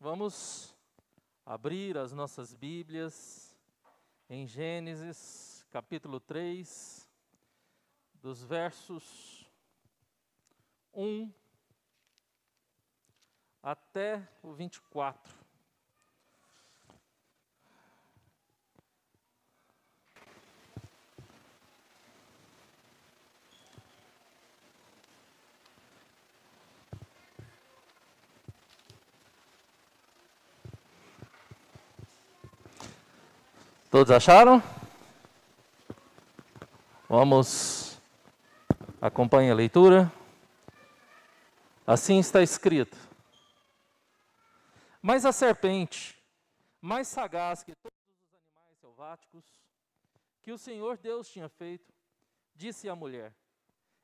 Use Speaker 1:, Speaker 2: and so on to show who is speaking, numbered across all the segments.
Speaker 1: Vamos abrir as nossas Bíblias em Gênesis, capítulo 3, dos versos 1 até o 24. Todos acharam? Vamos, acompanhe a leitura. Assim está escrito: Mas a serpente, mais sagaz que todos os animais selváticos, que o Senhor Deus tinha feito, disse à mulher: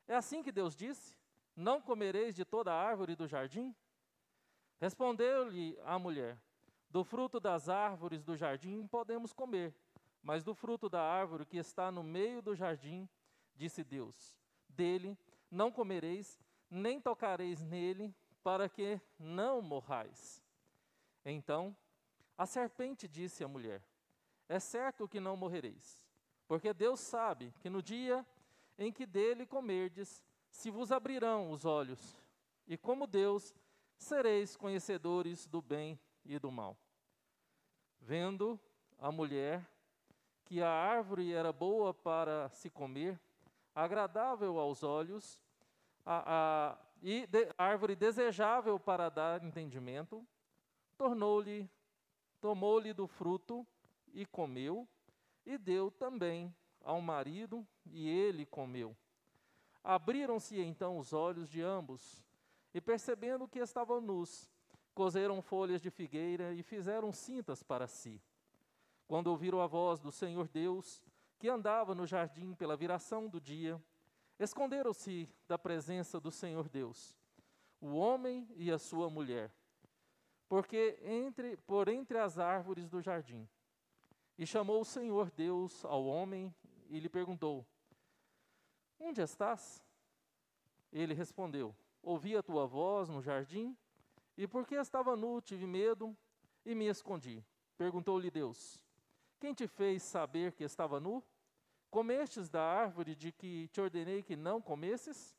Speaker 1: É assim que Deus disse: Não comereis de toda a árvore do jardim? Respondeu-lhe a mulher: Do fruto das árvores do jardim podemos comer, mas do fruto da árvore que está no meio do jardim, disse Deus: Dele não comereis, nem tocareis nele, para que não morrais. Então a serpente disse à mulher: É certo que não morrereis, porque Deus sabe que no dia em que dele comerdes, se vos abrirão os olhos, e como Deus, sereis conhecedores do bem e do mal. Vendo a mulher que a árvore era boa para se comer, agradável aos olhos, árvore desejável para dar entendimento, tomou-lhe do fruto e comeu, e deu também ao marido, e ele comeu. Abriram-se então os olhos de ambos, e percebendo que estavam nus, coseram folhas de figueira e fizeram cintas para si. Quando ouviram a voz do Senhor Deus, que andava no jardim pela viração do dia, esconderam-se da presença do Senhor Deus, o homem e a sua mulher, por entre as árvores do jardim. E chamou o Senhor Deus ao homem e lhe perguntou: Onde estás? Ele respondeu: Ouvi a tua voz no jardim, e porque estava nu, tive medo e me escondi. Perguntou-lhe Deus: Quem te fez saber que estava nu? Comestes da árvore de que te ordenei que não comesses?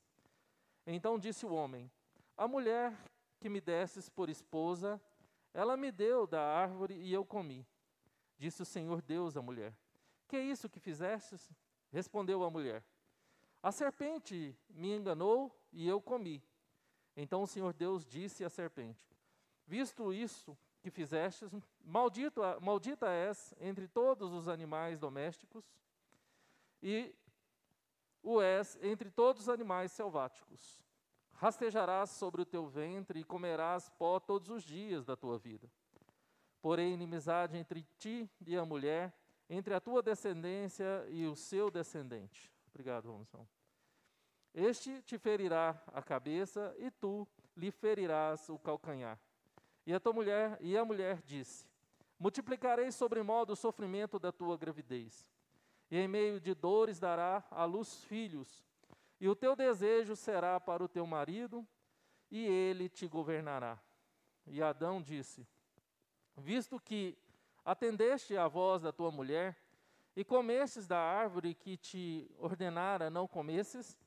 Speaker 1: Então disse o homem: A mulher que me destes por esposa, ela me deu da árvore e eu comi. Disse o Senhor Deus à mulher: Que é isso que fizestes? Respondeu a mulher: A serpente me enganou e eu comi. Então o Senhor Deus disse à serpente: Visto isso que fizestes, maldita és entre todos os animais domésticos, e o és entre todos os animais selváticos. Rastejarás sobre o teu ventre e comerás pó todos os dias da tua vida. Porém, inimizade entre ti e a mulher, entre a tua descendência e o seu descendente. Obrigado, Romão. Este te ferirá a cabeça e tu lhe ferirás o calcanhar. E a mulher disse: Multiplicarei sobremodo o sofrimento da tua gravidez, e em meio de dores dará à luz filhos, e o teu desejo será para o teu marido, e ele te governará. E Adão disse: Visto que atendeste à voz da tua mulher, e comestes da árvore que te ordenara não comesses,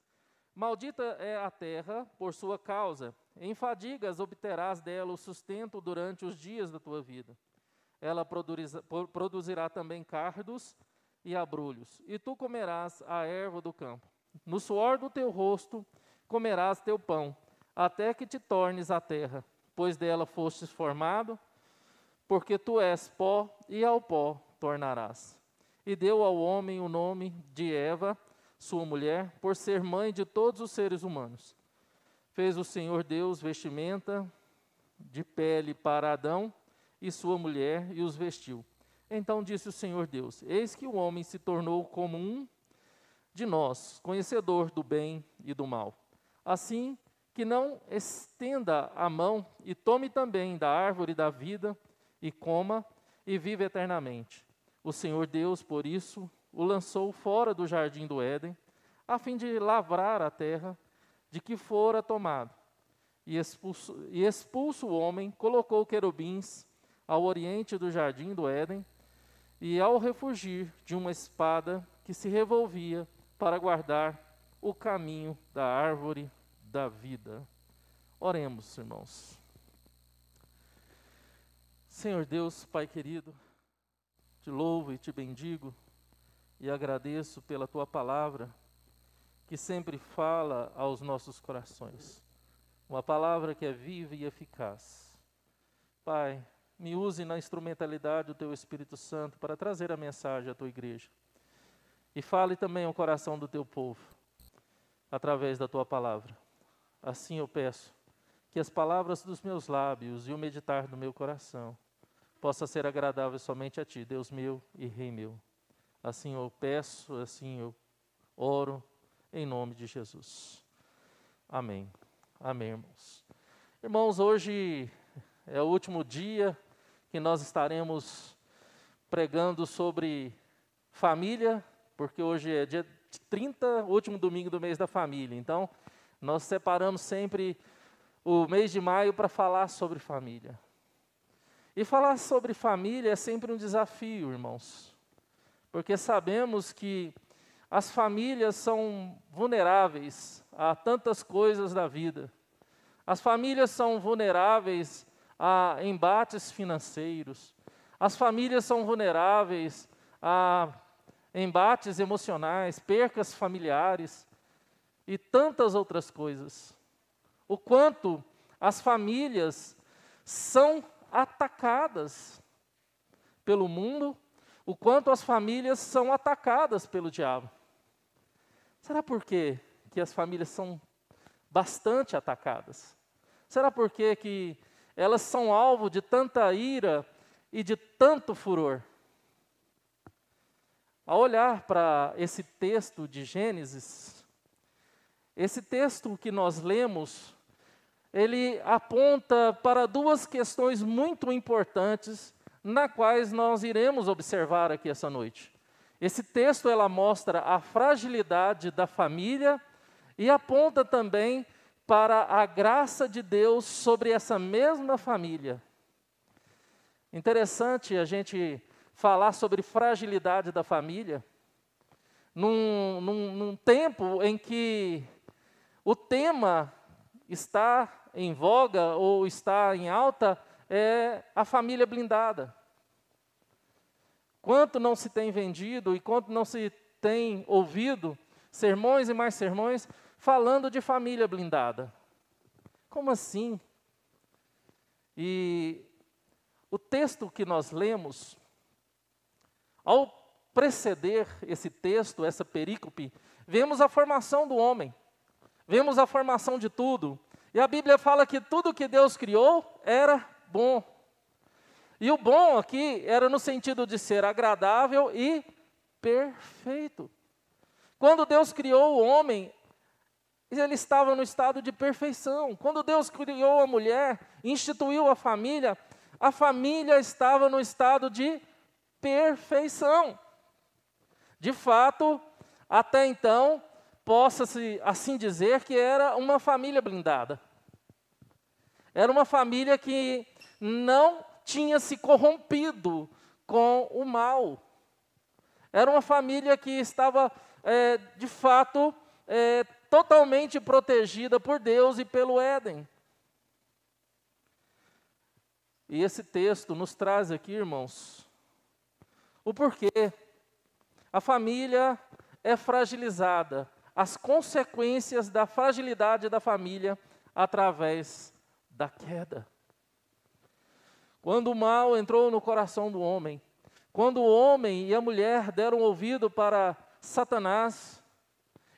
Speaker 1: maldita é a terra por sua causa. Em fadigas obterás dela o sustento durante os dias da tua vida. Ela produzirá também cardos e abrolhos, e tu comerás a erva do campo. No suor do teu rosto comerás teu pão, até que te tornes a terra, pois dela fostes formado, porque tu és pó, e ao pó tornarás. E deu ao homem o nome de Eva, sua mulher, por ser mãe de todos os seres humanos. Fez o Senhor Deus vestimenta de pele para Adão e sua mulher, e os vestiu. Então disse o Senhor Deus: Eis que o homem se tornou como um de nós, conhecedor do bem e do mal. Assim que não estenda a mão e tome também da árvore da vida, e coma, e vive eternamente. O Senhor Deus, por isso, o lançou fora do jardim do Éden, a fim de lavrar a terra de que fora tomado. e expulso o homem, colocou querubins ao oriente do jardim do Éden, e ao refugir de uma espada que se revolvia para guardar o caminho da árvore da vida. Oremos, irmãos. Senhor Deus, Pai querido, te louvo e te bendigo e agradeço pela tua palavra, que sempre fala aos nossos corações. Uma palavra que é viva e eficaz. Pai, me use na instrumentalidade do teu Espírito Santo para trazer a mensagem à tua igreja. E fale também ao coração do teu povo, através da tua palavra. Assim eu peço que as palavras dos meus lábios e o meditar do meu coração possa ser agradável somente a ti, Deus meu e Rei meu. Assim eu peço, assim eu oro, em nome de Jesus. Amém. Amém, irmãos. Irmãos, hoje é o último dia que nós estaremos pregando sobre família, porque hoje é dia 30, último domingo do mês da família. Então, nós separamos sempre o mês de maio para falar sobre família. E falar sobre família é sempre um desafio, irmãos, porque sabemos que as famílias são vulneráveis a tantas coisas da vida. As famílias são vulneráveis a embates financeiros. As famílias são vulneráveis a embates emocionais, percas familiares e tantas outras coisas. O quanto as famílias são atacadas pelo mundo, o quanto as famílias são atacadas pelo diabo. Será por quê que as famílias são bastante atacadas? Será por quê que elas são alvo de tanta ira e de tanto furor? Ao olhar para esse texto de Gênesis, esse texto que nós lemos, ele aponta para duas questões muito importantes, na quais nós iremos observar aqui essa noite. Esse texto ela mostra a fragilidade da família e aponta também para a graça de Deus sobre essa mesma família. Interessante a gente falar sobre fragilidade da família num tempo em que o tema está em voga ou está em alta é a família blindada. Quanto não se tem vendido e quanto não se tem ouvido sermões e mais sermões falando de família blindada. Como assim? E o texto que nós lemos, ao preceder esse texto, essa perícope, vemos a formação do homem, vemos a formação de tudo. E a Bíblia fala que tudo que Deus criou era bom. E o bom aqui era no sentido de ser agradável e perfeito. Quando Deus criou o homem, ele estava no estado de perfeição. Quando Deus criou a mulher, instituiu a família estava no estado de perfeição. De fato, até então, possa-se assim dizer que era uma família blindada. Era uma família que não tinha se corrompido com o mal. Era uma família que estava, de fato, totalmente protegida por Deus e pelo Éden. E esse texto nos traz aqui, irmãos, o porquê. A família é fragilizada, as consequências da fragilidade da família através da queda. Quando o mal entrou no coração do homem, quando o homem e a mulher deram ouvido para Satanás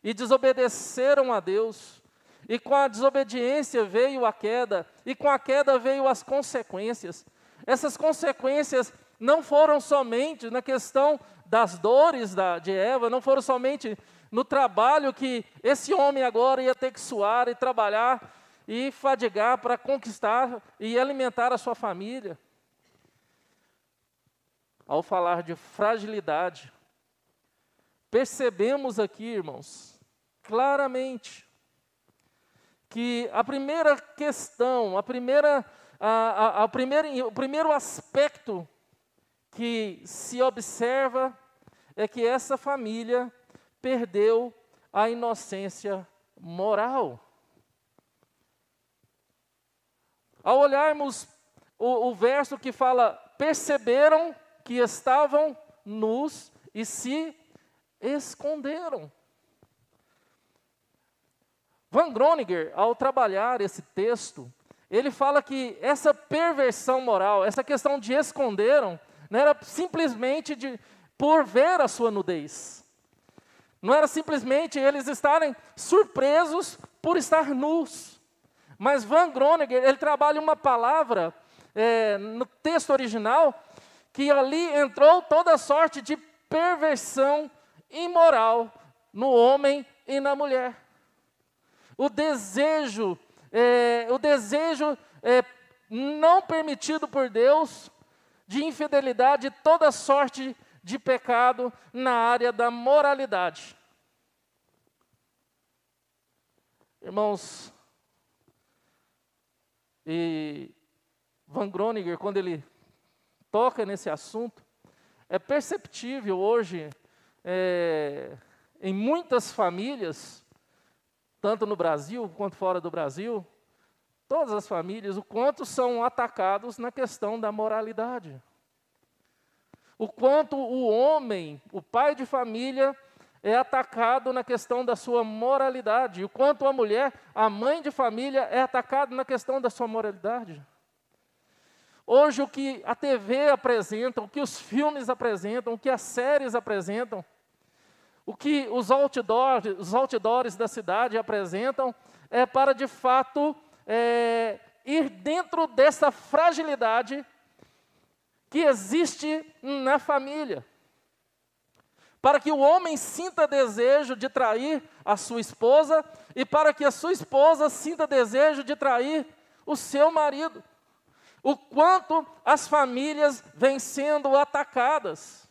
Speaker 1: e desobedeceram a Deus, e com a desobediência veio a queda, e com a queda veio as consequências. Essas consequências não foram somente na questão das dores de Eva, não foram somente no trabalho que esse homem agora ia ter que suar e trabalhar e fadigar para conquistar e alimentar a sua família. Ao falar de fragilidade, percebemos aqui, irmãos, claramente, que a primeira questão, o primeiro aspecto que se observa é que essa família perdeu a inocência moral. Ao olharmos o verso que fala, perceberam que estavam nus e se esconderam. Van Groninger, ao trabalhar esse texto, ele fala que essa perversão moral, essa questão de esconderam, não era simplesmente por ver a sua nudez. Não era simplesmente eles estarem surpresos por estar nus. Mas Van Groninger, ele trabalha uma palavra no texto original, que ali entrou toda sorte de perversão imoral no homem e na mulher. O desejo não permitido por Deus, de infidelidade, toda sorte de pecado na área da moralidade. Irmãos, e Van Groninger, quando ele toca nesse assunto, é perceptível hoje, em muitas famílias, tanto no Brasil quanto fora do Brasil, todas as famílias, o quanto são atacados na questão da moralidade. O quanto o homem, o pai de família, é atacado na questão da sua moralidade. E o quanto a mulher, a mãe de família, é atacada na questão da sua moralidade. Hoje o que a TV apresenta, o que os filmes apresentam, o que as séries apresentam, o que os outdoors da cidade apresentam, é para de fato ir dentro dessa fragilidade que existe na família. Para que o homem sinta desejo de trair a sua esposa e para que a sua esposa sinta desejo de trair o seu marido. O quanto as famílias vêm sendo atacadas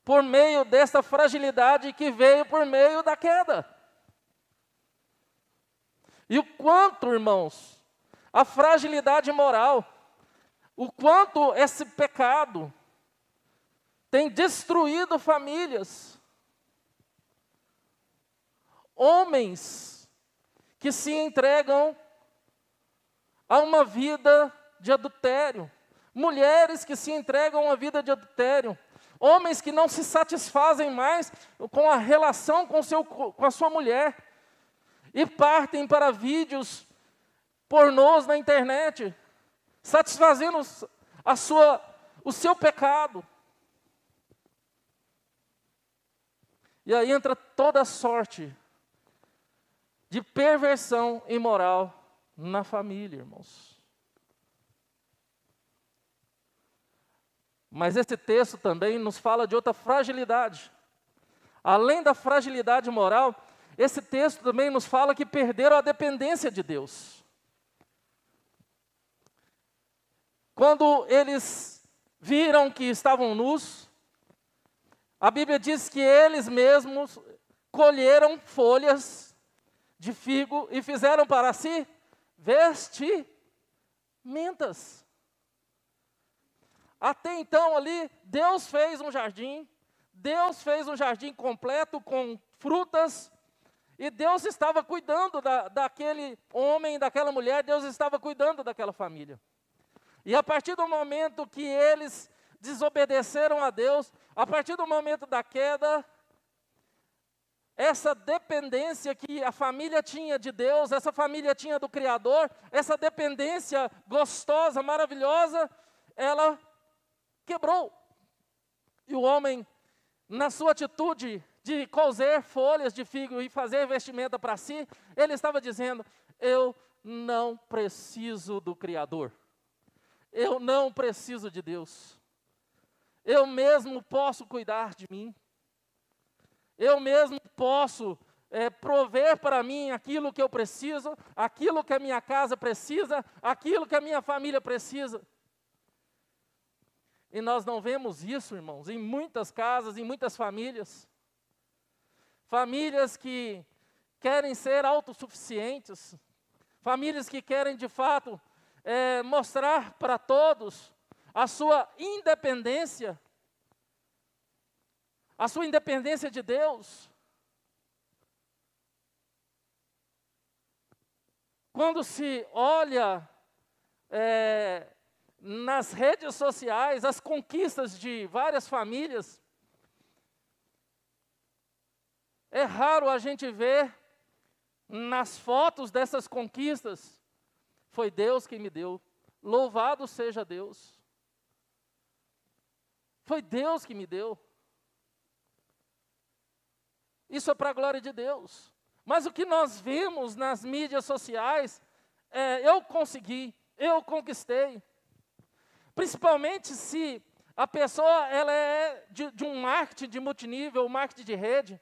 Speaker 1: por meio dessa fragilidade que veio por meio da queda. E o quanto, irmãos, a fragilidade moral, o quanto esse pecado tem destruído famílias. Homens que se entregam a uma vida de adultério. Mulheres que se entregam a uma vida de adultério. Homens que não se satisfazem mais com a relação com a sua mulher. E partem para vídeos pornôs na internet, satisfazendo o seu pecado. E aí entra toda sorte de perversão imoral na família, irmãos. Mas esse texto também nos fala de outra fragilidade. Além da fragilidade moral, esse texto também nos fala que perderam a dependência de Deus. Quando eles viram que estavam nus, a Bíblia diz que eles mesmos colheram folhas de figo e fizeram para si vestimentas. Até então ali, Deus fez um jardim completo com frutas, e Deus estava cuidando daquele homem, daquela mulher, Deus estava cuidando daquela família. E a partir do momento que eles desobedeceram a Deus, a partir do momento da queda, essa dependência que a família tinha de Deus, essa família tinha do Criador, essa dependência gostosa, maravilhosa, ela quebrou. E o homem, na sua atitude de coser folhas de figo e fazer vestimenta para si, ele estava dizendo: eu não preciso do Criador. Eu não preciso de Deus. Eu mesmo posso cuidar de mim. Eu mesmo posso prover para mim aquilo que eu preciso, aquilo que a minha casa precisa, aquilo que a minha família precisa. E nós não vemos isso, irmãos, em muitas casas, em muitas famílias. Famílias que querem ser autossuficientes, famílias que querem, de fato, mostrar para todos a sua independência de Deus. Quando se olha nas redes sociais as conquistas de várias famílias, é raro a gente ver nas fotos dessas conquistas, foi Deus quem me deu, louvado seja Deus. Foi Deus que me deu. Isso é para a glória de Deus. Mas o que nós vemos nas mídias sociais eu consegui, eu conquistei. Principalmente se a pessoa ela é de um marketing de multinível, marketing de rede.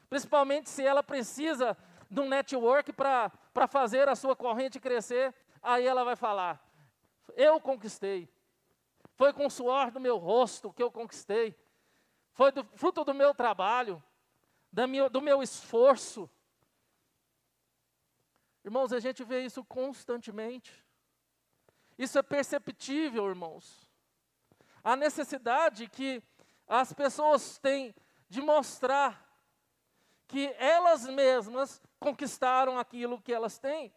Speaker 1: Principalmente se ela precisa de um network para fazer a sua corrente crescer, aí ela vai falar, eu conquistei. Foi com o suor do meu rosto que eu conquistei. Foi fruto do meu trabalho, do meu esforço. Irmãos, a gente vê isso constantemente. Isso é perceptível, irmãos. A necessidade que as pessoas têm de mostrar que elas mesmas conquistaram aquilo que elas têm.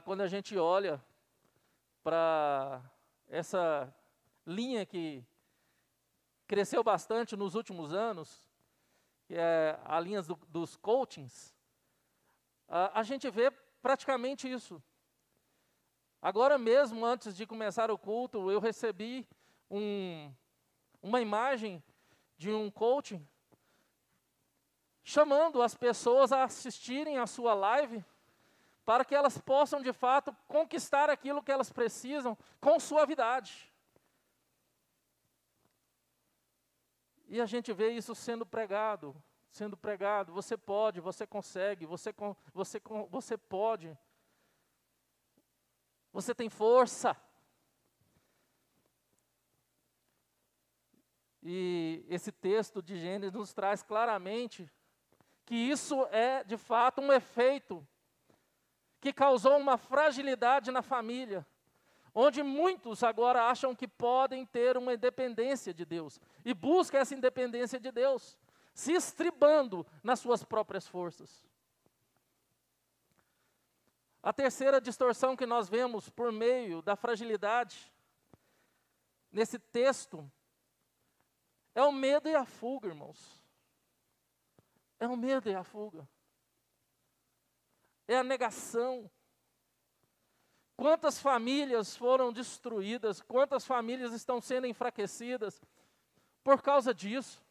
Speaker 1: Quando a gente olha para essa linha que cresceu bastante nos últimos anos, que é a linha dos coachings, a gente vê praticamente isso. Agora mesmo, antes de começar o culto, eu recebi uma imagem de um coaching chamando as pessoas a assistirem a sua live para que elas possam, de fato, conquistar aquilo que elas precisam com suavidade. E a gente vê isso sendo pregado. Você pode, você consegue, você pode. Você tem força. E esse texto de Gênesis nos traz claramente que isso é, de fato, um efeito que causou uma fragilidade na família, onde muitos agora acham que podem ter uma independência de Deus, e buscam essa independência de Deus, se estribando nas suas próprias forças. A terceira distorção que nós vemos por meio da fragilidade, nesse texto, é o medo e a fuga, irmãos. É o medo e a fuga. É a negação. Quantas famílias foram destruídas, quantas famílias estão sendo enfraquecidas por causa disso.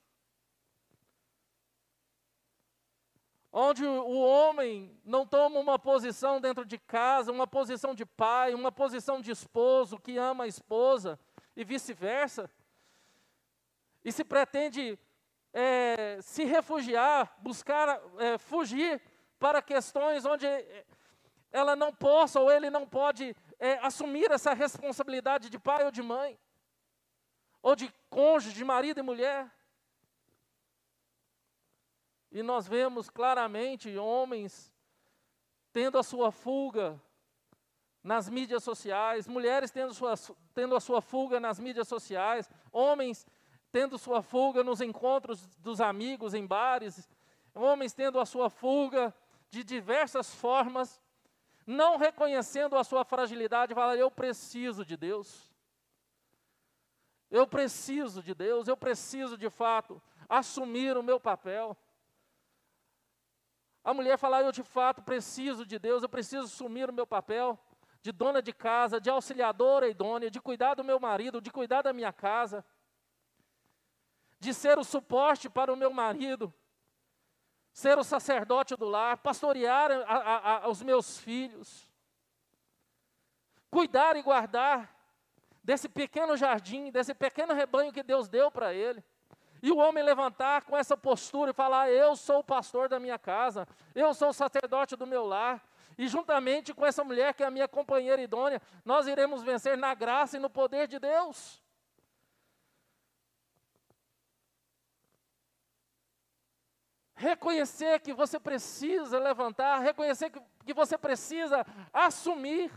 Speaker 1: Onde o homem não toma uma posição dentro de casa, uma posição de pai, uma posição de esposo que ama a esposa e vice-versa. E se pretende se refugiar, buscar fugir para questões onde ela não possa ou ele não pode assumir essa responsabilidade de pai ou de mãe, ou de cônjuge, de marido e mulher. E nós vemos claramente homens tendo a sua fuga nas mídias sociais, mulheres tendo a sua fuga nas mídias sociais, homens tendo sua fuga nos encontros dos amigos em bares, homens tendo a sua fuga de diversas formas, não reconhecendo a sua fragilidade, falando, eu preciso de Deus. Eu preciso de Deus, eu preciso de fato assumir o meu papel. A mulher fala, eu de fato preciso de Deus, eu preciso assumir o meu papel de dona de casa, de auxiliadora idônea, de cuidar do meu marido, de cuidar da minha casa, de ser o suporte para o meu marido, ser o sacerdote do lar, pastorear os meus filhos, cuidar e guardar desse pequeno jardim, desse pequeno rebanho que Deus deu para ele. E o homem levantar com essa postura e falar, eu sou o pastor da minha casa, eu sou o sacerdote do meu lar, e juntamente com essa mulher que é a minha companheira idônea, nós iremos vencer na graça e no poder de Deus. reconhecer que você precisa levantar, reconhecer que você precisa assumir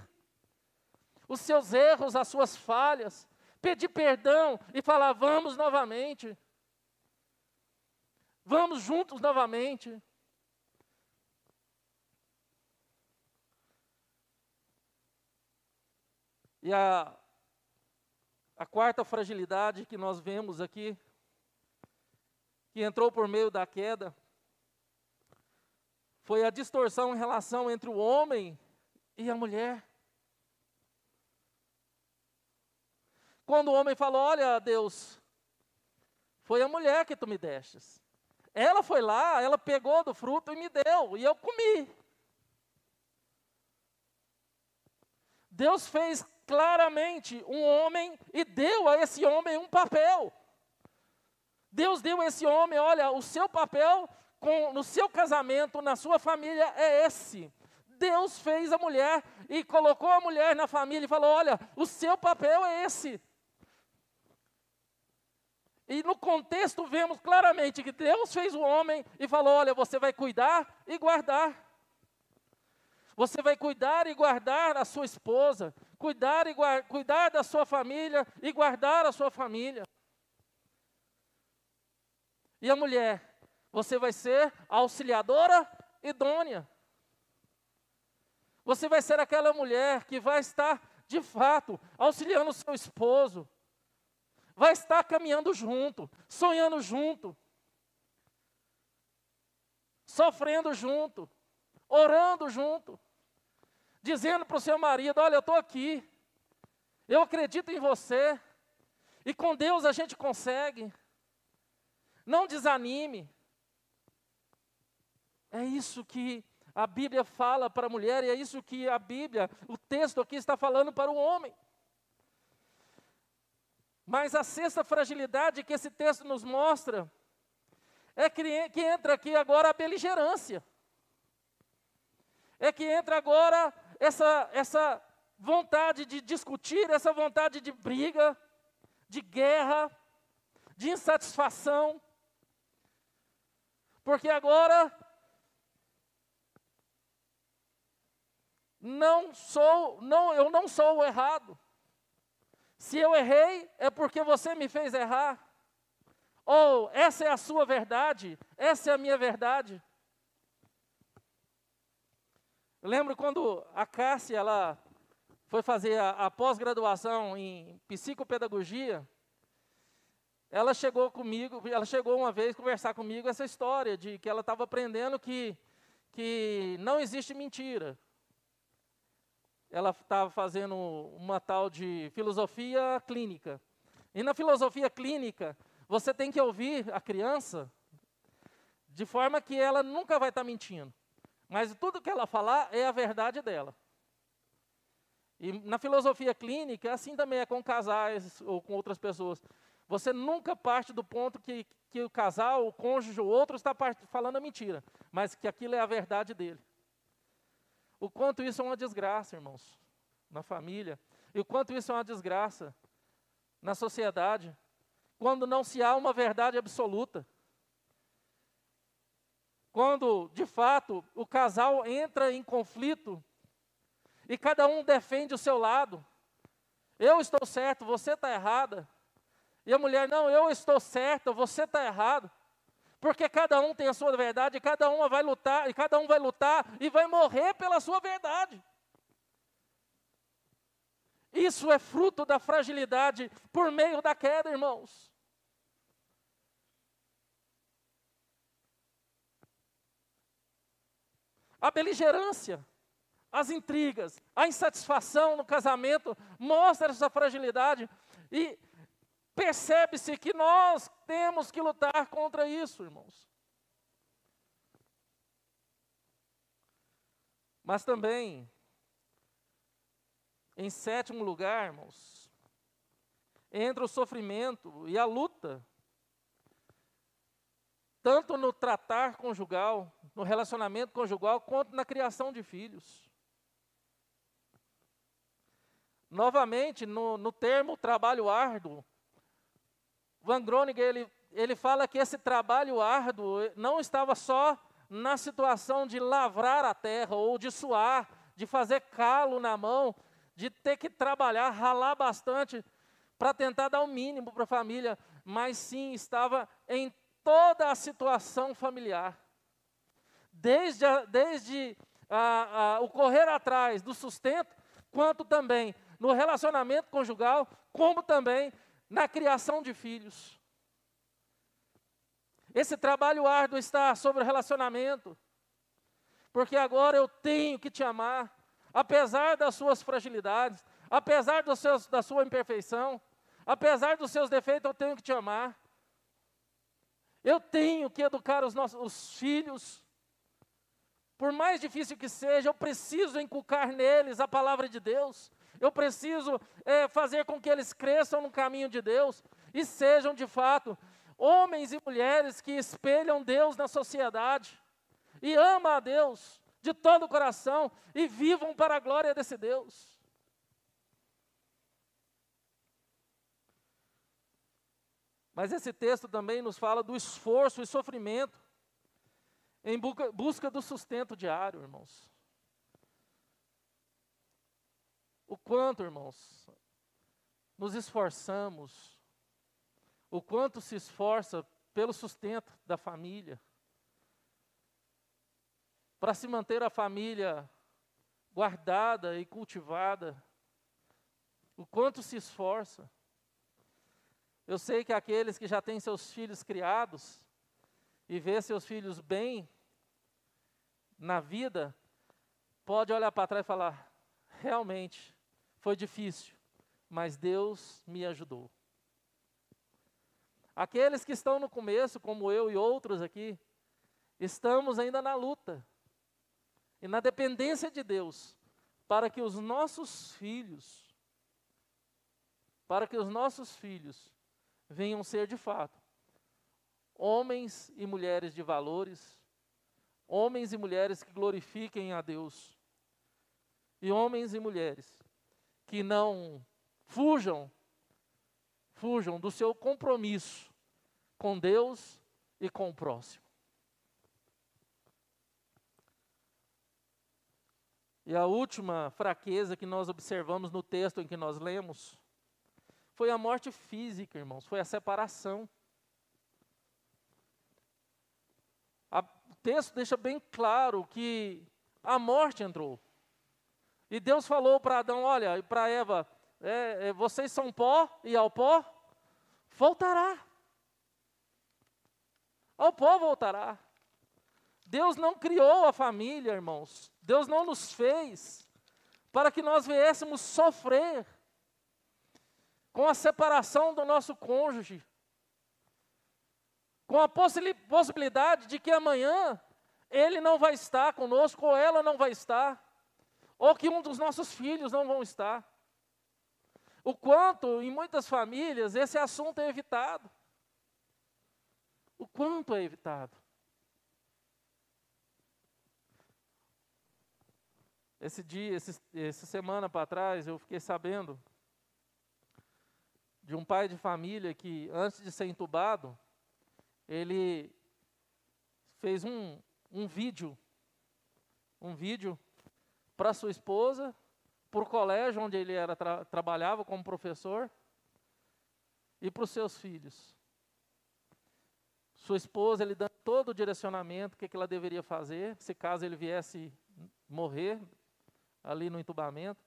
Speaker 1: os seus erros, as suas falhas, pedir perdão e falar: vamos novamente. Vamos juntos novamente. E a quarta fragilidade que nós vemos aqui, que entrou por meio da queda, foi a distorção em relação entre o homem e a mulher. Quando o homem falou: olha, Deus, foi a mulher que tu me destes. Ela foi lá, ela pegou do fruto e me deu, e eu comi. Deus fez claramente um homem e deu a esse homem um papel. Deus deu a esse homem: olha, o seu papel no seu casamento, na sua família é esse. Deus fez a mulher e colocou a mulher na família e falou: olha, o seu papel é esse. E no contexto vemos claramente que Deus fez o homem e falou: olha, você vai cuidar e guardar. Você vai cuidar e guardar a sua esposa, cuidar da sua família e guardar a sua família. E a mulher, você vai ser a auxiliadora idônea. Você vai ser aquela mulher que vai estar, de fato, auxiliando o seu esposo. Vai estar caminhando junto, sonhando junto, sofrendo junto, orando junto, dizendo para o seu marido: olha, eu estou aqui, eu acredito em você, e com Deus a gente consegue. Não desanime. É isso que a Bíblia fala para a mulher, e é isso que a Bíblia, o texto aqui está falando para o homem. Mas a sexta fragilidade que esse texto nos mostra é que entra aqui agora a beligerância. É que entra agora essa vontade de discutir, essa vontade de briga, de guerra, de insatisfação. Porque agora eu não sou o errado. Se eu errei, é porque você me fez errar. Ou essa é a sua verdade, essa é a minha verdade. Eu lembro quando a Cássia, ela foi fazer a pós-graduação em psicopedagogia, ela chegou uma vez conversar comigo essa história de que ela estava aprendendo que não existe mentira. Ela estava fazendo uma tal de filosofia clínica. E na filosofia clínica, você tem que ouvir a criança de forma que ela nunca vai estar mentindo. Mas tudo que ela falar é a verdade dela. E na filosofia clínica, assim também é com casais ou com outras pessoas. Você nunca parte do ponto que o casal, o cônjuge, o outro está falando a mentira, mas que aquilo é a verdade dele. O quanto isso é uma desgraça, irmãos, na família. E o quanto isso é uma desgraça na sociedade. Quando não se há uma verdade absoluta. Quando, de fato, o casal entra em conflito e cada um defende o seu lado. Eu estou certo, você está errada. E a mulher: não, eu estou certa, você está errado. Porque cada um tem a sua verdade, e cada um vai lutar e vai morrer pela sua verdade. Isso é fruto da fragilidade por meio da queda, irmãos. A beligerância, as intrigas, a insatisfação no casamento mostra essa fragilidade e percebe-se que nós temos que lutar contra isso, irmãos. Mas também, em sétimo lugar, irmãos, entra o sofrimento e a luta, tanto no tratar conjugal, no relacionamento conjugal, quanto na criação de filhos. Novamente, no termo trabalho árduo, Van Groningen, ele fala que esse trabalho árduo não estava só na situação de lavrar a terra, ou de suar, de fazer calo na mão, de ter que trabalhar, ralar bastante, para tentar dar o mínimo para a família, mas sim estava em toda a situação familiar. Desde o correr atrás do sustento, quanto também no relacionamento conjugal, como também na criação de filhos. Esse trabalho árduo está sobre o relacionamento, porque agora eu tenho que te amar, apesar das suas fragilidades, apesar da sua imperfeição, apesar dos seus defeitos, eu tenho que te amar. Eu tenho que educar os filhos. Por mais difícil que seja, eu preciso inculcar neles a palavra de Deus. Eu preciso fazer com que eles cresçam no caminho de Deus e sejam, de fato, homens e mulheres que espelham Deus na sociedade e amam a Deus de todo o coração e vivam para a glória desse Deus. Mas esse texto também nos fala do esforço e sofrimento em busca do sustento diário, irmãos. O quanto, irmãos, nos esforçamos, o quanto se esforça pelo sustento da família, para se manter a família guardada e cultivada, o quanto se esforça. Eu sei que aqueles que já têm seus filhos criados e vê seus filhos bem na vida, pode olhar para trás e falar, realmente, foi difícil, mas Deus me ajudou. Aqueles que estão no começo, como eu e outros aqui, estamos ainda na luta e na dependência de Deus, para que os nossos filhos venham ser de fato homens e mulheres de valores, homens e mulheres que glorifiquem a Deus, e homens e mulheres que não fujam do seu compromisso com Deus e com o próximo. E a última fraqueza que nós observamos no texto em que nós lemos foi a morte física, irmãos, foi a separação. O texto deixa bem claro que a morte entrou. E Deus falou para Adão, olha, e para Eva, vocês são pó, e ao pó voltará. Ao pó voltará. Deus não criou a família, irmãos. Deus não nos fez para que nós viéssemos sofrer com a separação do nosso cônjuge, com a possibilidade de que amanhã ele não vai estar conosco, ou ela não vai estar, ou que um dos nossos filhos não vão estar. O quanto, em muitas famílias, esse assunto é evitado. O quanto é evitado. Essa semana para trás, eu fiquei sabendo de um pai de família que, antes de ser entubado, ele fez um vídeo para sua esposa, para o colégio onde ele trabalhava como professor, e para os seus filhos. Sua esposa, ele dando todo o direcionamento, o que ela deveria fazer, se caso ele viesse morrer ali no entubamento.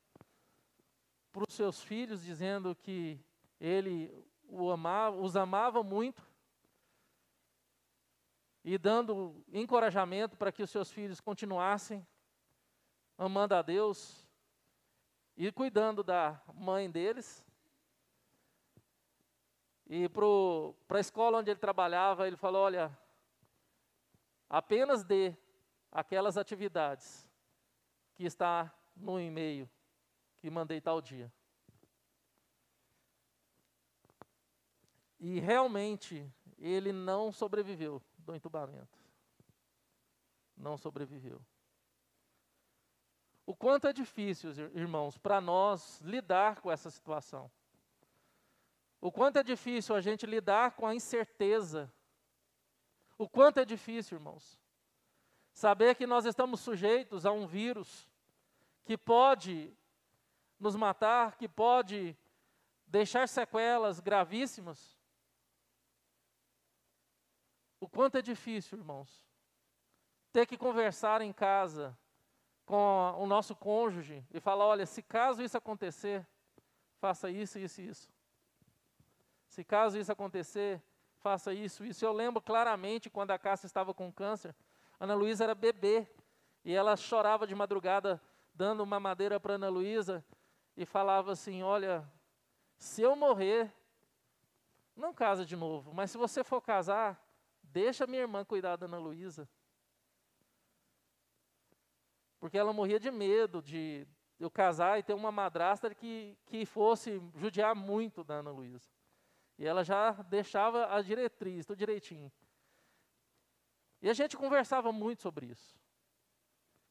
Speaker 1: Para os seus filhos, dizendo que ele os amava muito, e dando encorajamento para que os seus filhos continuassem amando a Deus e cuidando da mãe deles. E para a escola onde ele trabalhava, ele falou, olha, apenas dê aquelas atividades que está no e-mail que mandei tal dia. E realmente, ele não sobreviveu do entubamento. Não sobreviveu. O quanto é difícil, irmãos, para nós lidar com essa situação. O quanto é difícil a gente lidar com a incerteza. O quanto é difícil, irmãos. Saber que nós estamos sujeitos a um vírus que pode nos matar, que pode deixar sequelas gravíssimas. O quanto é difícil, irmãos, ter que conversar em casa com o nosso cônjuge e falar, olha, se caso isso acontecer, faça isso, isso e isso. Se caso isso acontecer, faça isso, isso. Eu lembro claramente quando a Cássia estava com câncer, Ana Luísa era bebê, e ela chorava de madrugada, dando uma madeira para Ana Luísa, e falava assim, olha, se eu morrer, não casa de novo, mas se você for casar, deixa minha irmã cuidar da Ana Luísa. Porque ela morria de medo de eu casar e ter uma madrasta que fosse judiar muito da Ana Luísa. E ela já deixava a diretriz, tudo direitinho. E a gente conversava muito sobre isso.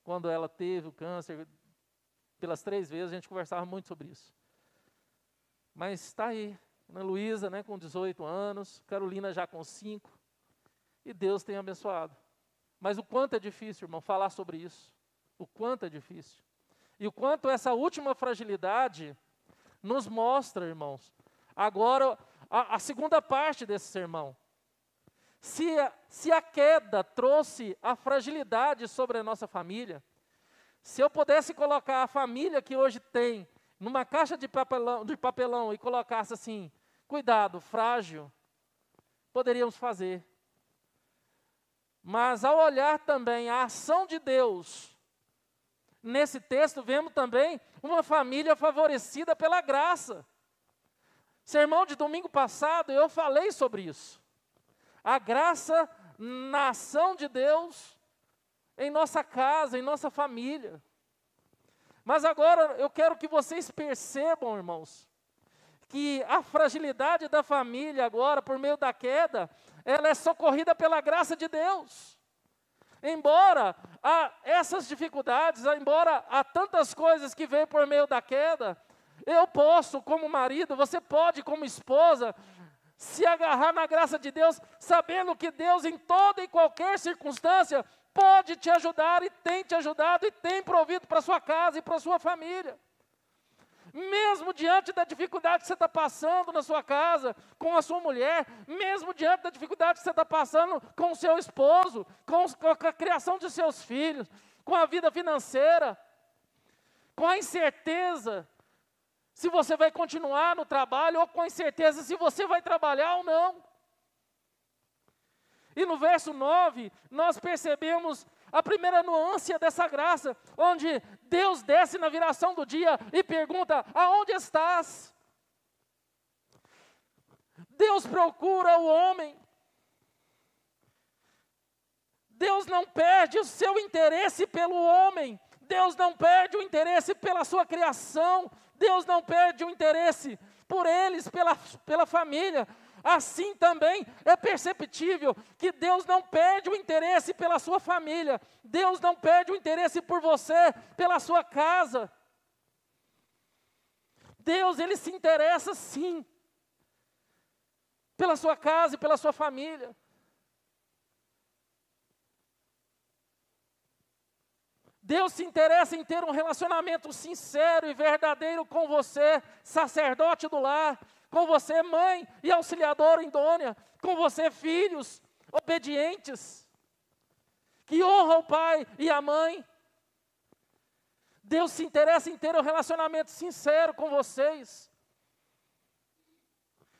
Speaker 1: Quando ela teve o câncer, pelas 3 vezes, a gente conversava muito sobre isso. Mas está aí, Ana Luísa, né, com 18 anos, Carolina já com 5, e Deus tem abençoado. Mas o quanto é difícil, irmão, falar sobre isso. O quanto é difícil. E o quanto essa última fragilidade nos mostra, irmãos, agora a segunda parte desse sermão. Se a queda trouxe a fragilidade sobre a nossa família, se eu pudesse colocar a família que hoje tem numa caixa de papelão e colocasse assim, cuidado, frágil, poderíamos fazer. Mas ao olhar também a ação de Deus, nesse texto vemos também uma família favorecida pela graça. Sermão de domingo passado eu falei sobre isso. A graça na ação de Deus em nossa casa, em nossa família. Mas agora eu quero que vocês percebam, irmãos, que a fragilidade da família agora, por meio da queda, ela é socorrida pela graça de Deus. Embora há essas dificuldades, embora há tantas coisas que veio por meio da queda, eu posso, como marido, você pode, como esposa, se agarrar na graça de Deus, sabendo que Deus, em toda e qualquer circunstância, pode te ajudar e tem te ajudado e tem provido para a sua casa e para a sua família. Mesmo diante da dificuldade que você está passando na sua casa, com a sua mulher, mesmo diante da dificuldade que você está passando com o seu esposo, com a criação de seus filhos, com a vida financeira, com a incerteza se você vai continuar no trabalho, ou com a incerteza se você vai trabalhar ou não. E no verso 9, nós percebemos a primeira nuance dessa graça, onde Deus desce na viração do dia e pergunta, aonde estás? Deus procura o homem. Deus não perde o seu interesse pelo homem. Deus não perde o interesse pela sua criação. Deus não perde o interesse por eles, pela família. Assim também é perceptível que Deus não perde o interesse pela sua família. Deus não perde o interesse por você, pela sua casa. Deus, Ele se interessa sim, pela sua casa e pela sua família. Deus se interessa em ter um relacionamento sincero e verdadeiro com você, sacerdote do lar, com você, mãe e auxiliadora idônea, com você, filhos obedientes, que honram o pai e a mãe. Deus se interessa em ter um relacionamento sincero com vocês.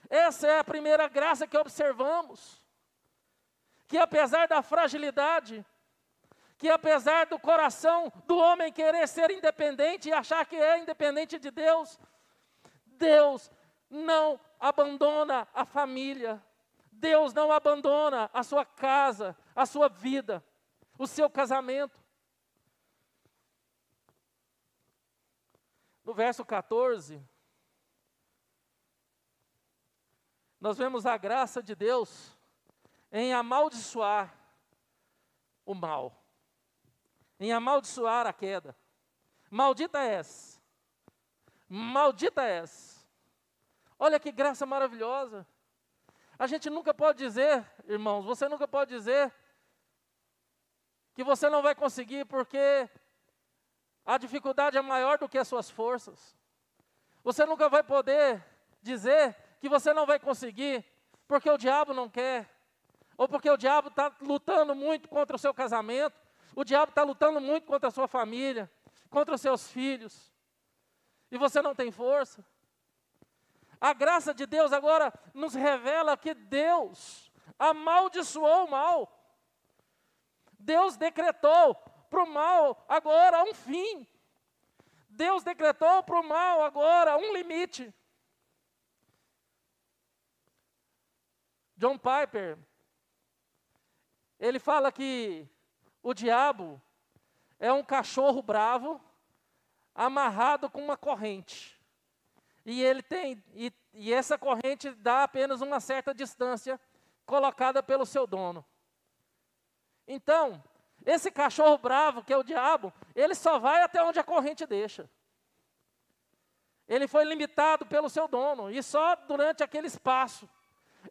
Speaker 1: Essa é a primeira graça que observamos, que apesar da fragilidade, que apesar do coração do homem querer ser independente e achar que é independente de Deus, Deus não abandona a família, Deus não abandona a sua casa, a sua vida, o seu casamento. No verso 14, nós vemos a graça de Deus em amaldiçoar o mal, em amaldiçoar a queda. Maldita és, Olha que graça maravilhosa. A gente nunca pode dizer, irmãos, você nunca pode dizer que você não vai conseguir porque a dificuldade é maior do que as suas forças. Você nunca vai poder dizer que você não vai conseguir porque o diabo não quer, ou porque o diabo está lutando muito contra o seu casamento, o diabo está lutando muito contra a sua família, contra os seus filhos, e você não tem força. A graça de Deus agora nos revela que Deus amaldiçoou o mal. Deus decretou para o mal agora um fim. Deus decretou para o mal agora um limite. John Piper, ele fala que o diabo é um cachorro bravo amarrado com uma corrente. E ele tem e essa corrente dá apenas uma certa distância colocada pelo seu dono. Então, esse cachorro bravo, que é o diabo, ele só vai até onde a corrente deixa. Ele foi limitado pelo seu dono, e só durante aquele espaço.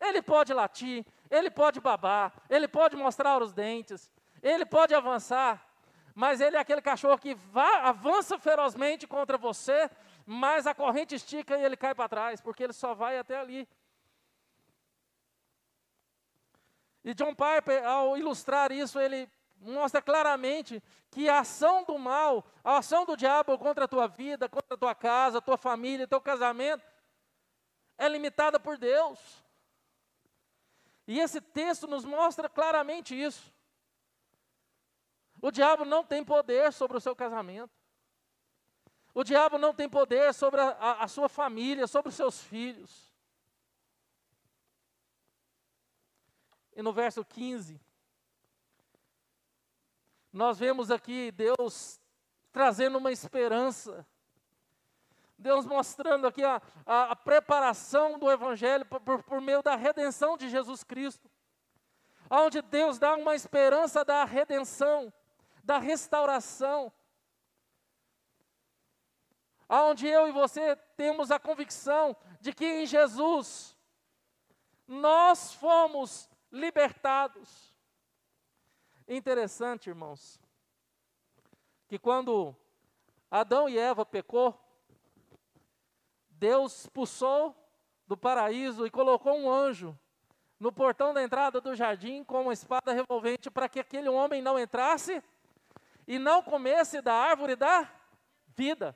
Speaker 1: Ele pode latir, ele pode babar, ele pode mostrar os dentes, ele pode avançar, mas ele é aquele cachorro que avança ferozmente contra você, mas a corrente estica e ele cai para trás, porque ele só vai até ali. E John Piper, ao ilustrar isso, ele mostra claramente que a ação do mal, a ação do diabo contra a tua vida, contra a tua casa, a tua família, teu casamento, é limitada por Deus. E esse texto nos mostra claramente isso. O diabo não tem poder sobre o seu casamento. O diabo não tem poder sobre a sua família, sobre os seus filhos. E no verso 15, nós vemos aqui Deus trazendo uma esperança. Deus mostrando aqui a preparação do Evangelho por meio da redenção de Jesus Cristo. Onde Deus dá uma esperança da redenção, da restauração. Onde eu e você temos a convicção de que em Jesus nós fomos libertados. Interessante, irmãos, que quando Adão e Eva pecou, Deus expulsou do paraíso e colocou um anjo no portão da entrada do jardim com uma espada revolvente para que aquele homem não entrasse e não comesse da árvore da vida.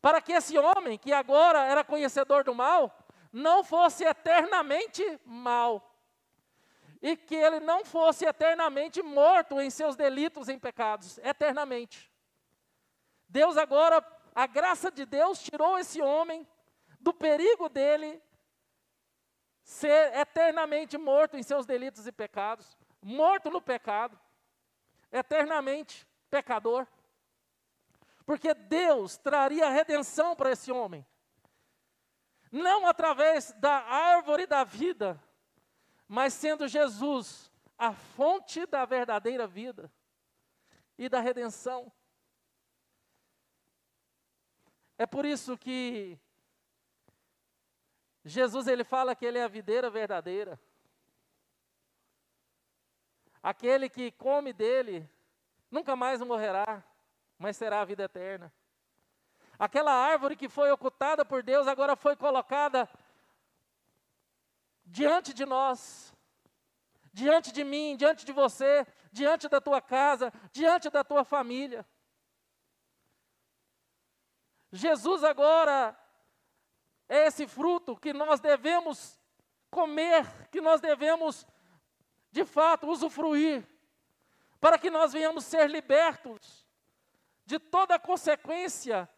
Speaker 1: Para que esse homem, que agora era conhecedor do mal, não fosse eternamente mal. E que ele não fosse eternamente morto em seus delitos, em pecados, eternamente. Deus agora, a graça de Deus tirou esse homem do perigo dele ser eternamente morto em seus delitos e pecados, morto no pecado, eternamente pecador. Porque Deus traria redenção para esse homem, não através da árvore da vida, mas sendo Jesus a fonte da verdadeira vida e da redenção. É por isso que Jesus, ele fala que ele é a videira verdadeira. Aquele que come dele nunca mais morrerá, mas será a vida eterna. Aquela árvore que foi ocultada por Deus, agora foi colocada diante de nós, diante de mim, diante de você, diante da tua casa, diante da tua família. Jesus agora é esse fruto que nós devemos comer, que nós devemos, de fato, usufruir, para que nós venhamos ser libertos de toda a consequência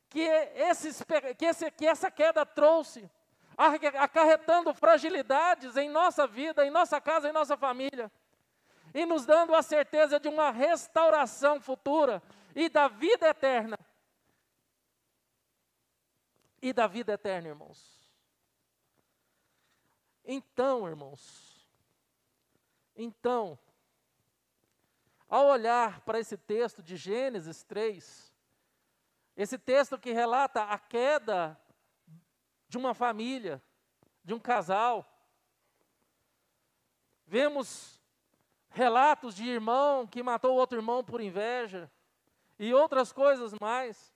Speaker 1: que essa queda trouxe, acarretando fragilidades em nossa vida, em nossa casa, em nossa família, e nos dando a certeza de uma restauração futura e da vida eterna. E da vida eterna, irmãos. Então, irmãos, ao olhar para esse texto de Gênesis 3, esse texto que relata a queda de uma família, de um casal. Vemos relatos de irmão que matou outro irmão por inveja e outras coisas mais.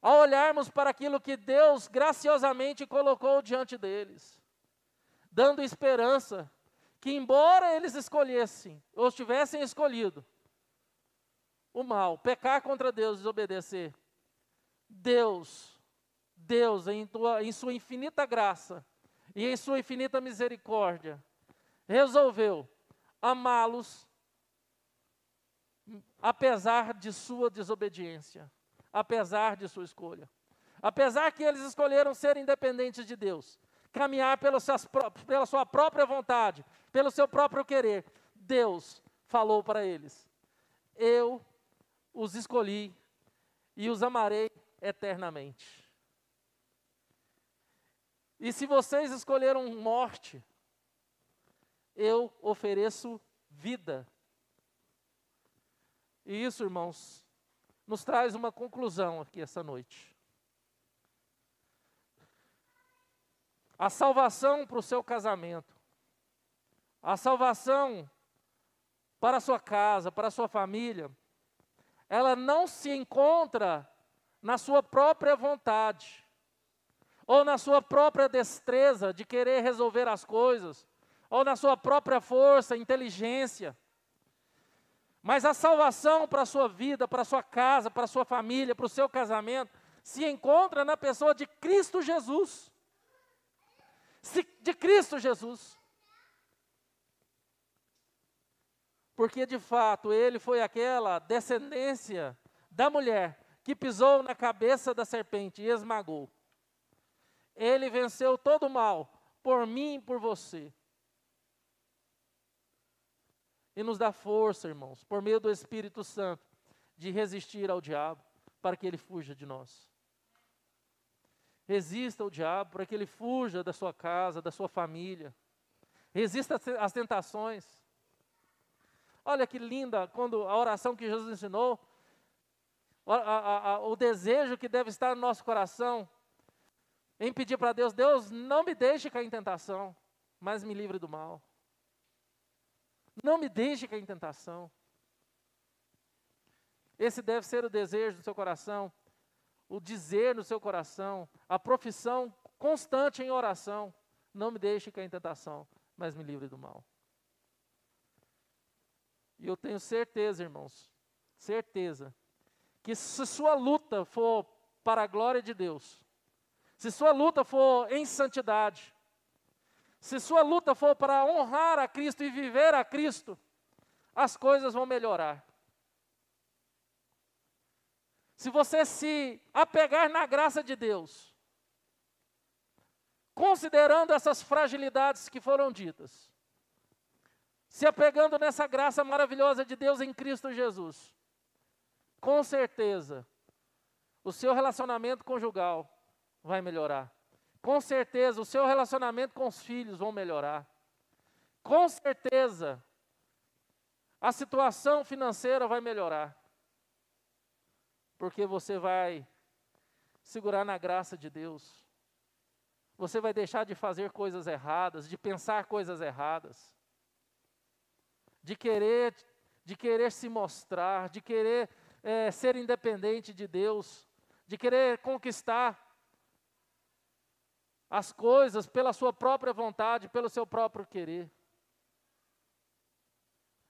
Speaker 1: Ao olharmos para aquilo que Deus graciosamente colocou diante deles, dando esperança que, embora eles escolhessem, ou tivessem escolhido o mal, pecar contra Deus, desobedecer, Deus, em sua infinita graça e em sua infinita misericórdia, resolveu amá-los, apesar de sua desobediência, apesar de sua escolha. Apesar que eles escolheram ser independentes de Deus, caminhar pela sua própria vontade, pelo seu próprio querer, Deus falou para eles: eu os escolhi e os amarei eternamente. E se vocês escolheram morte, eu ofereço vida. E isso, irmãos, nos traz uma conclusão aqui essa noite. A salvação para o seu casamento, a salvação para a sua casa, para a sua família, ela não se encontra na sua própria vontade, ou na sua própria destreza de querer resolver as coisas, ou na sua própria força, inteligência. Mas a salvação para a sua vida, para a sua casa, para a sua família, para o seu casamento, se encontra na pessoa de Cristo Jesus. De Cristo Jesus. Porque, de fato, ele foi aquela descendência da mulher que pisou na cabeça da serpente e esmagou. Ele venceu todo o mal, por mim e por você. E nos dá força, irmãos, por meio do Espírito Santo, de resistir ao diabo, para que ele fuja de nós. Resista ao diabo, para que ele fuja da sua casa, da sua família. Resista às tentações. Olha que linda, quando a oração que Jesus ensinou, o desejo que deve estar no nosso coração, em pedir para Deus: Deus, não me deixe cair em tentação, mas me livre do mal. Não me deixe cair em tentação. Esse deve ser o desejo do seu coração, o dizer no seu coração, a profissão constante em oração: não me deixe cair em tentação, mas me livre do mal. E eu tenho certeza, irmãos, certeza, que se sua luta for para a glória de Deus, se sua luta for em santidade, se sua luta for para honrar a Cristo e viver a Cristo, as coisas vão melhorar. Se você se apegar na graça de Deus, considerando essas fragilidades que foram ditas, se apegando nessa graça maravilhosa de Deus em Cristo Jesus, com certeza, o seu relacionamento conjugal vai melhorar. Com certeza, o seu relacionamento com os filhos vão melhorar. Com certeza, a situação financeira vai melhorar. Porque você vai segurar na graça de Deus. Você vai deixar de fazer coisas erradas, de pensar coisas erradas. De querer se mostrar, de querer ser independente de Deus, de querer conquistar as coisas pela sua própria vontade, pelo seu próprio querer.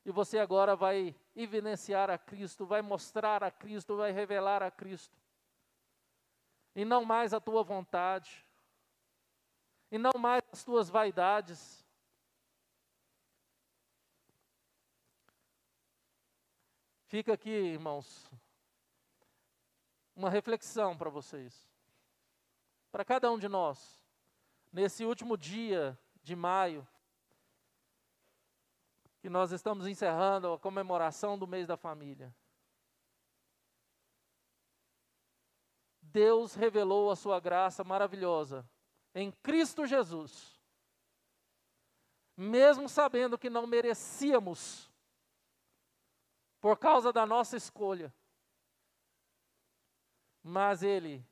Speaker 1: E você agora vai evidenciar a Cristo, vai mostrar a Cristo, vai revelar a Cristo. E não mais a tua vontade, e não mais as tuas vaidades. Fica aqui, irmãos, uma reflexão para vocês. Para cada um de nós, nesse último dia de maio, que nós estamos encerrando a comemoração do mês da família. Deus revelou a sua graça maravilhosa em Cristo Jesus, mesmo sabendo que não merecíamos, por causa da nossa escolha. Mas Ele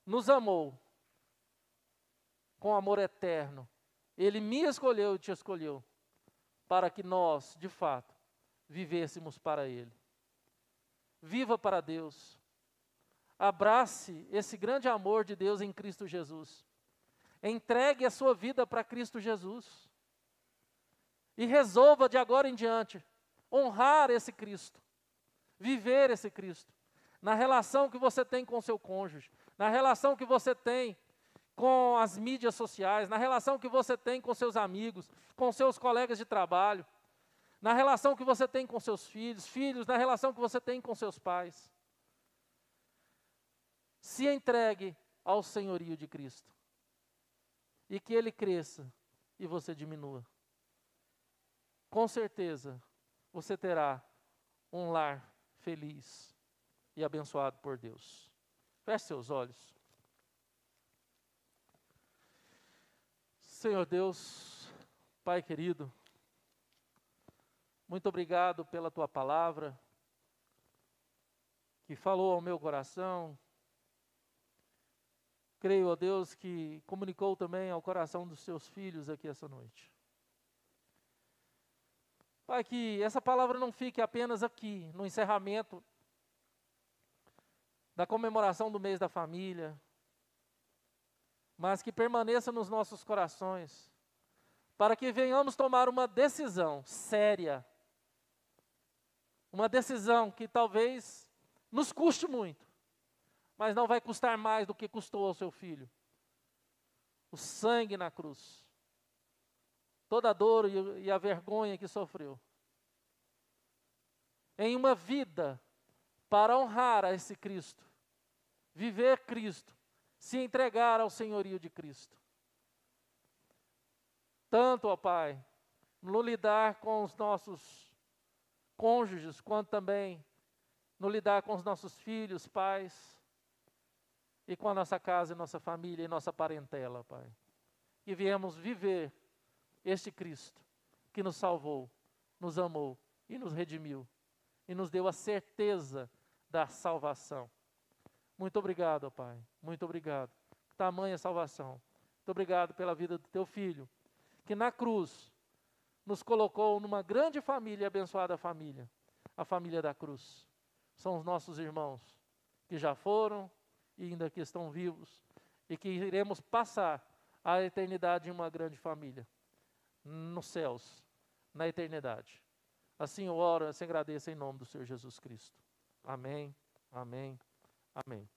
Speaker 1: nos amou com amor eterno. Ele me escolheu e te escolheu para que nós, de fato, vivêssemos para Ele. Viva para Deus. Abrace esse grande amor de Deus em Cristo Jesus. Entregue a sua vida para Cristo Jesus. E resolva de agora em diante honrar esse Cristo. Viver esse Cristo. Na relação que você tem com o seu cônjuge. Na relação que você tem com as mídias sociais. Na relação que você tem com seus amigos. Com seus colegas de trabalho. Na relação que você tem com seus filhos. Na relação que você tem com seus pais. Se entregue ao senhorio de Cristo. E que Ele cresça e você diminua. Com certeza, você terá um lar feliz e abençoado por Deus. Feche seus olhos. Senhor Deus, Pai querido, muito obrigado pela Tua palavra, que falou ao meu coração. Creio, ó Deus, que comunicou também ao coração dos Seus filhos aqui essa noite. Pai, que essa palavra não fique apenas aqui, no encerramento da comemoração do mês da família, mas que permaneça nos nossos corações, para que venhamos tomar uma decisão séria, uma decisão que talvez nos custe muito, mas não vai custar mais do que custou ao seu filho. O sangue na cruz. Toda a dor e a vergonha que sofreu. Em uma vida para honrar a esse Cristo. Viver Cristo. Se entregar ao senhorio de Cristo. Tanto, ó Pai, no lidar com os nossos cônjuges, quanto também no lidar com os nossos filhos, pais, e com a nossa casa, e nossa família, e nossa parentela, Pai. Que viemos viver este Cristo, que nos salvou, nos amou e nos redimiu, e nos deu a certeza da salvação. Muito obrigado, ó Pai, muito obrigado. Tamanha salvação. Muito obrigado pela vida do Teu Filho, que na cruz nos colocou numa grande família, abençoada família, a família da cruz. São os nossos irmãos, que já foram e ainda que estão vivos, e que iremos passar a eternidade em uma grande família, nos céus, na eternidade. Assim eu oro, assim agradeço em nome do Senhor Jesus Cristo. Amém, amém, amém.